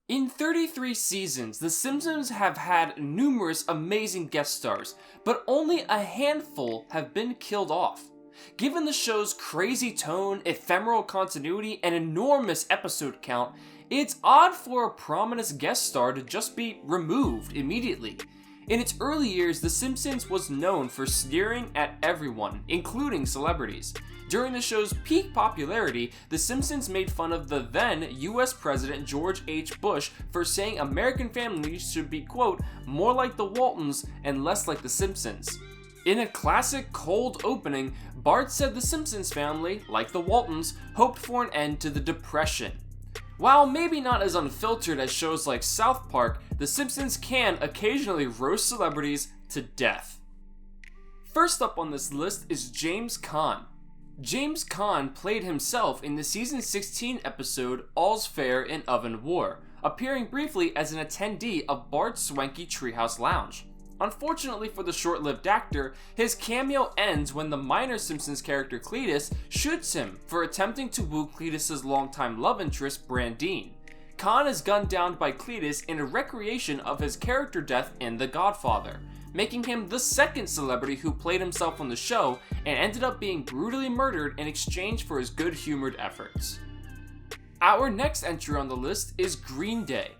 In 33 seasons, The Simpsons have had numerous amazing guest stars, but only a handful have been killed off. Given the show's crazy tone, ephemeral continuity, and enormous episode count, it's odd for a prominent guest star to just be removed immediately. In its early years, The Simpsons was known for sneering at everyone, including celebrities. During the show's peak popularity, The Simpsons made fun of the then US President George H. Bush for saying American families should be, quote, more like the Waltons and less like the Simpsons. In a classic cold opening, Bart said the Simpsons family, like the Waltons, hoped for an end to the Depression. While maybe not as unfiltered as shows like South Park, The Simpsons can occasionally roast celebrities to death. First up on this list is James Caan. James Caan played himself in the season 16 episode All's Fair in Oven War, appearing briefly as an attendee of Bart's Swanky Treehouse Lounge. Unfortunately for the short-lived actor, his cameo ends when the minor Simpsons character Cletus shoots him for attempting to woo Cletus's longtime love interest Brandine. Caan is gunned down by Cletus in a recreation of his character death in The Godfather, making him the second celebrity who played himself on the show and ended up being brutally murdered in exchange for his good-humored efforts. Our next entry on the list is Green Day.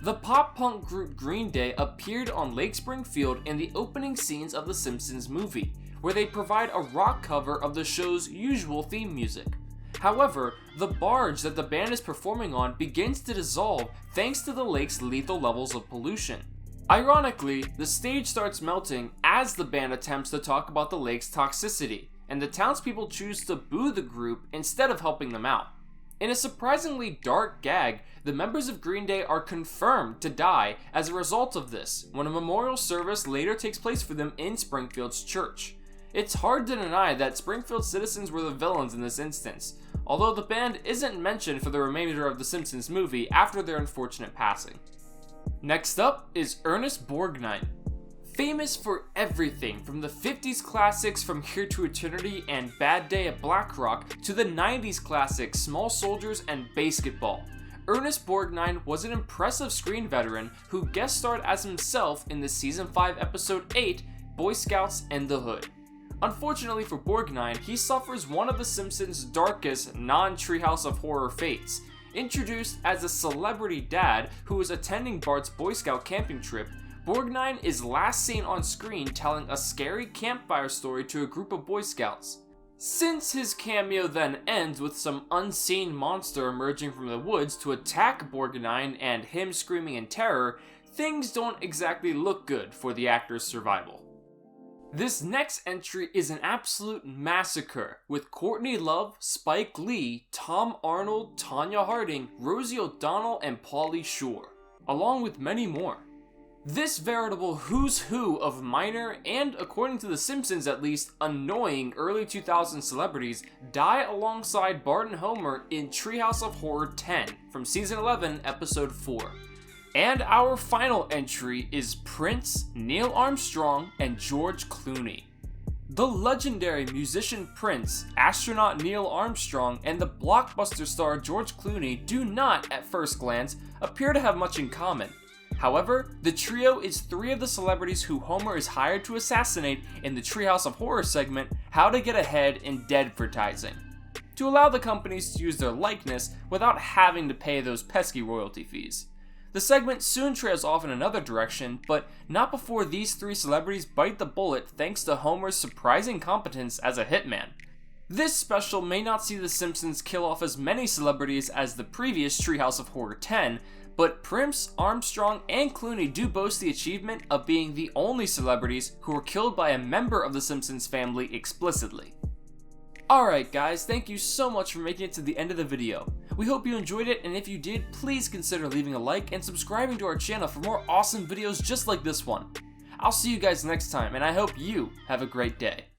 The pop-punk group Green Day appeared on Lake Springfield in the opening scenes of the Simpsons movie, where they provide a rock cover of the show's usual theme music. However, the barge that the band is performing on begins to dissolve thanks to the lake's lethal levels of pollution. Ironically, the stage starts melting as the band attempts to talk about the lake's toxicity, and the townspeople choose to boo the group instead of helping them out. In a surprisingly dark gag, the members of Green Day are confirmed to die as a result of this, when a memorial service later takes place for them in Springfield's church. It's hard to deny that Springfield citizens were the villains in this instance, although the band isn't mentioned for the remainder of the Simpsons movie after their unfortunate passing. Next up is Ernest Borgnine. Famous for everything from the 50s classics From Here to Eternity and Bad Day at Black Rock to the 90s classics Small Soldiers and Basketball, Ernest Borgnine was an impressive screen veteran who guest starred as himself in the season 5 episode 8 Boy Scouts and the Hood. Unfortunately for Borgnine, he suffers one of The Simpsons' darkest non-Treehouse of Horror fates. Introduced as a celebrity dad who is attending Bart's Boy Scout camping trip, Borgnine is last seen on screen telling a scary campfire story to a group of Boy Scouts. Since his cameo then ends with some unseen monster emerging from the woods to attack Borgnine and him screaming in terror, things don't exactly look good for the actor's survival. This next entry is an absolute massacre, with Courtney Love, Spike Lee, Tom Arnold, Tonya Harding, Rosie O'Donnell, and Pauly Shore, along with many more. This veritable who's who of minor and, according to The Simpsons at least, annoying early 2000s celebrities die alongside Bart and Homer in Treehouse of Horror 10 from season 11, episode 4. And our final entry is Prince, Neil Armstrong, and George Clooney. The legendary musician Prince, astronaut Neil Armstrong, and the blockbuster star George Clooney do not, at first glance, appear to have much in common. However, the trio is three of the celebrities who Homer is hired to assassinate in the Treehouse of Horror segment, How to Get Ahead in Deadvertising, to allow the companies to use their likeness without having to pay those pesky royalty fees. The segment soon trails off in another direction, but not before these three celebrities bite the bullet thanks to Homer's surprising competence as a hitman. This special may not see The Simpsons kill off as many celebrities as the previous Treehouse of Horror 10, but Prince, Armstrong, and Clooney do boast the achievement of being the only celebrities who were killed by a member of the Simpsons family explicitly. Alright guys, thank you so much for making it to the end of the video. We hope you enjoyed it, and if you did, please consider leaving a like and subscribing to our channel for more awesome videos just like this one. I'll see you guys next time, and I hope you have a great day.